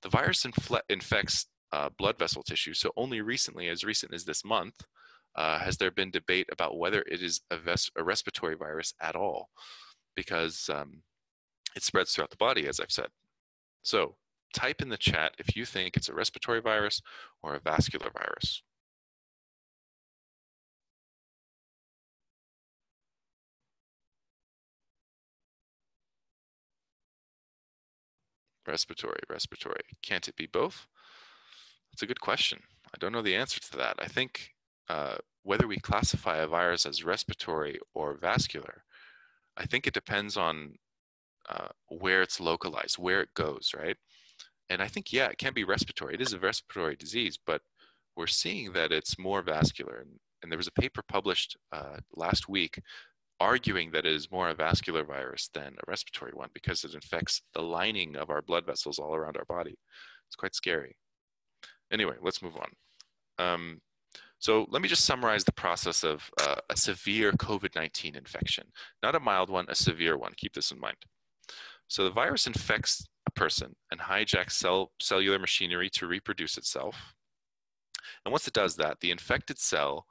The virus infects blood vessel tissue, so only recently, as recent as this month, has there been debate about whether it is a respiratory virus at all, because it spreads throughout the body, as I've said. So type in the chat if you think it's a respiratory virus or a vascular virus. Respiratory. Can't it be both? That's a good question. I don't know the answer to that. I think whether we classify a virus as respiratory or vascular, I think it depends on where it's localized, where it goes, right? And I think, yeah, it can be respiratory. It is a respiratory disease, but we're seeing that it's more vascular. And there was a paper published last week arguing that it is more a vascular virus than a respiratory one, because it infects the lining of our blood vessels all around our body. It's quite scary. Anyway, let's move on. So let me just summarize the process of a severe COVID-19 infection. Not a mild one, a severe one. Keep this in mind. So the virus infects a person and hijacks cellular machinery to reproduce itself. And once it does that, the infected cell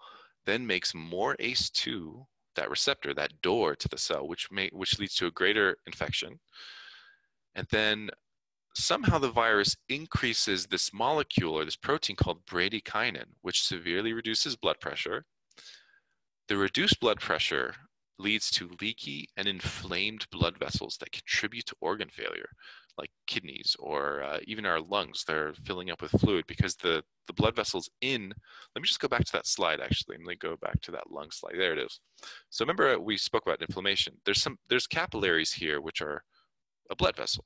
then makes more Ace2, that receptor, that door to the cell, which leads to a greater infection. And then somehow the virus increases this molecule or this protein called bradykinin, which severely reduces blood pressure. The reduced blood pressure leads to leaky and inflamed blood vessels that contribute to organ failure, like kidneys or even our lungs. They're filling up with fluid because the blood vessels let me just go back to that slide, actually. Let me go back to that lung slide. There it is. So remember we spoke about inflammation. There's capillaries here, which are a blood vessel.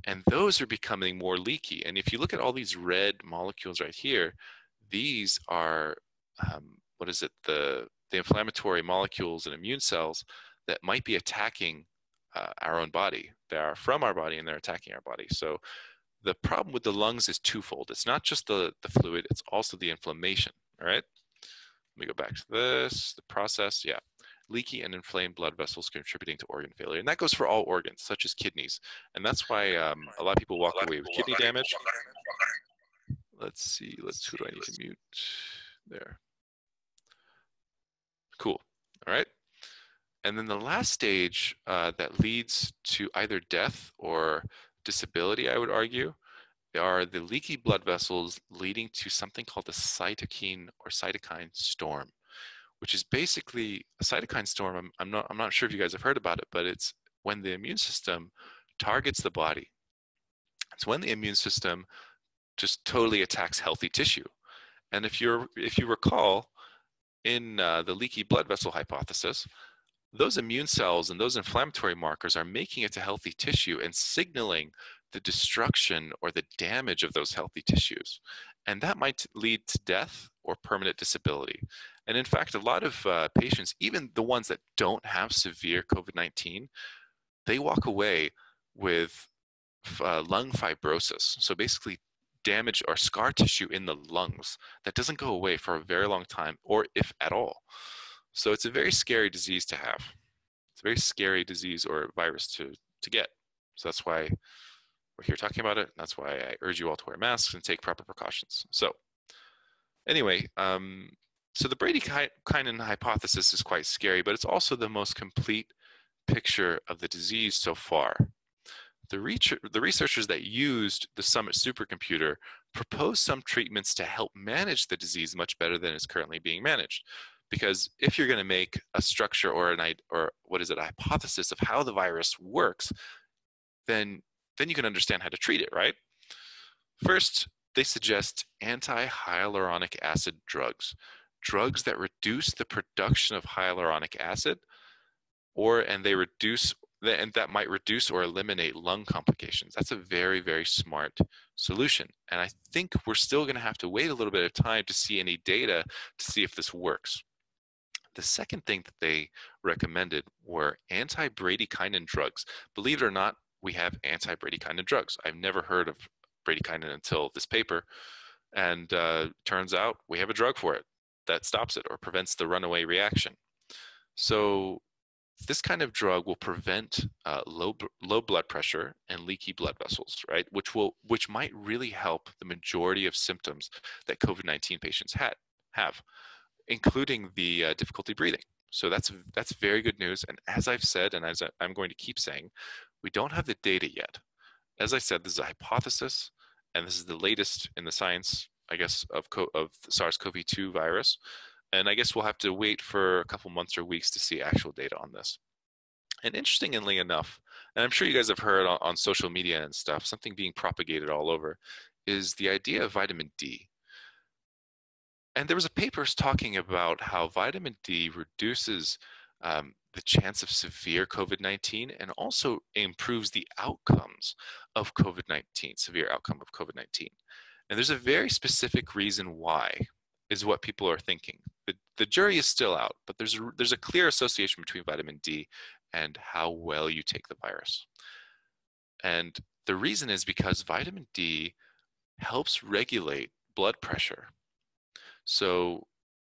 And those are becoming more leaky. And if you look at all these red molecules right here, these are, the inflammatory molecules and immune cells that might be attacking our own body. They are from our body and they're attacking our body. So the problem with the lungs is twofold. It's not just the fluid, it's also the inflammation, all right? Let me go back to this, the process, yeah. Leaky and inflamed blood vessels contributing to organ failure. And that goes for all organs, such as kidneys. And that's why a lot of people walk away with kidney damage. Let's see, who do I need to mute? There. Cool, all right. And then the last stage that leads to either death or disability, I would argue, are the leaky blood vessels leading to something called a cytokine storm, which is basically a cytokine storm. I'm not sure if you guys have heard about it, but it's when the immune system targets the body. It's when the immune system just totally attacks healthy tissue. And if you recall, in the leaky blood vessel hypothesis, those immune cells and those inflammatory markers are making it to healthy tissue and signaling the destruction or the damage of those healthy tissues. and that might lead to death or permanent disability. And in fact, a lot of patients, even the ones that don't have severe COVID-19, they walk away with lung fibrosis. So basically damage or scar tissue in the lungs that doesn't go away for a very long time, or if at all. So it's a very scary disease to have. It's a very scary disease or virus to get. So that's why we're here talking about it. That's why I urge you all to wear masks and take proper precautions. So anyway, so the Bradykinin hypothesis is quite scary, but it's also the most complete picture of the disease so far. The researchers that used the Summit supercomputer proposed some treatments to help manage the disease much better than is currently being managed. Because if you're going to make a structure or a hypothesis of how the virus works, then you can understand how to treat it, right? First, they suggest anti-hyaluronic acid drugs that reduce the production of hyaluronic acid, and that might reduce or eliminate lung complications. That's a very, very smart solution. And I think we're still going to have to wait a little bit of time to see any data to see if this works. The second thing that they recommended were anti-bradykinin drugs. Believe it or not, we have anti-bradykinin drugs. I've never heard of bradykinin until this paper. And turns out we have a drug for it that stops it or prevents the runaway reaction. So this kind of drug will prevent low blood pressure and leaky blood vessels, right? Which might really help the majority of symptoms that COVID-19 patients have, including the difficulty breathing. So that's very good news. And as I've said, and as I'm going to keep saying, we don't have the data yet. As I said, this is a hypothesis, and this is the latest in the science, I guess, of the SARS-CoV-2 virus. And I guess we'll have to wait for a couple months or weeks to see actual data on this. And interestingly enough, and I'm sure you guys have heard on social media and stuff, something being propagated all over, is the idea of vitamin D. And there was a paper talking about how vitamin D reduces the chance of severe COVID-19 and also improves the outcomes of COVID-19, severe outcome of COVID-19. And there's a very specific reason why, is what people are thinking. The jury is still out, but there's a clear association between vitamin D and how well you take the virus. And the reason is because vitamin D helps regulate blood pressure. So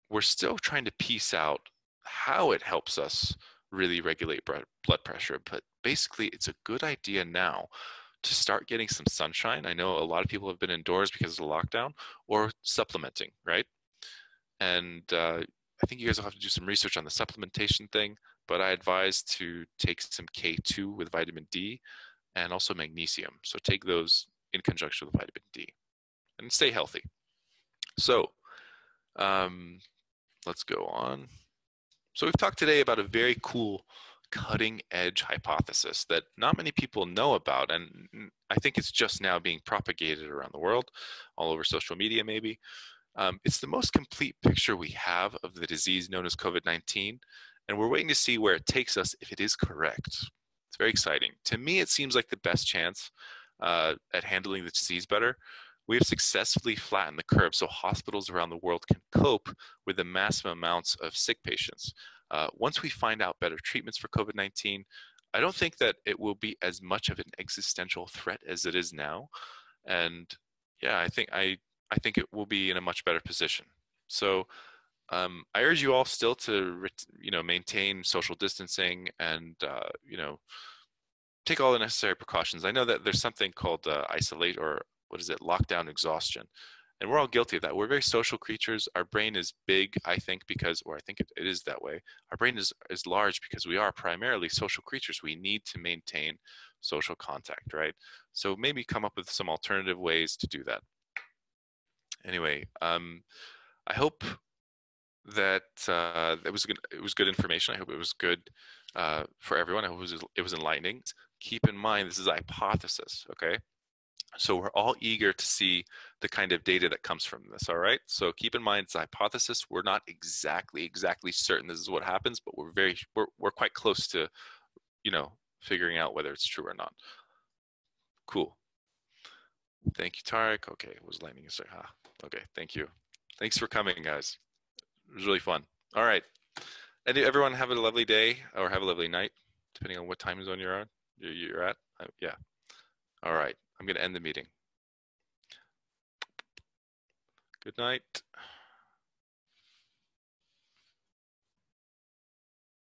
we're still trying to piece out how it helps us really regulate blood pressure, but basically it's a good idea now to start getting some sunshine. I know a lot of people have been indoors because of the lockdown, or supplementing, right? And I think you guys will have to do some research on the supplementation thing, but I advise to take some K2 with vitamin D and also magnesium. So take those in conjunction with vitamin D and stay healthy. So let's go on. So we've talked today about a very cool cutting edge hypothesis that not many people know about. And I think it's just now being propagated around the world, all over social media maybe. It's the most complete picture we have of the disease known as COVID-19. And we're waiting to see where it takes us if it is correct. It's very exciting. To me, it seems like the best chance at handling the disease better. We have successfully flattened the curve so hospitals around the world can cope with the massive amounts of sick patients. Once we find out better treatments for COVID-19, I don't think that it will be as much of an existential threat as it is now. And yeah, I think it will be in a much better position. So I urge you all still to maintain social distancing and take all the necessary precautions. I know that there's something called isolate, or lockdown exhaustion. And we're all guilty of that. We're very social creatures. Our brain is big, I think it is that way. Our brain is large because we are primarily social creatures. We need to maintain social contact, right? So maybe come up with some alternative ways to do that. Anyway, I hope that it was good information. I hope it was good for everyone. I hope it was enlightening. Keep in mind, this is a hypothesis, okay? So we're all eager to see the kind of data that comes from this, all right? So keep in mind, it's a hypothesis. We're not exactly certain this is what happens, but we're quite close to, figuring out whether it's true or not. Cool. Thank you, Tarek. Okay, it was lightning. Okay, thank you. Thanks for coming, guys. It was really fun. All right. And everyone have a lovely day or have a lovely night, depending on what time zone you're at. Yeah. All right. I'm going to end the meeting. Good night.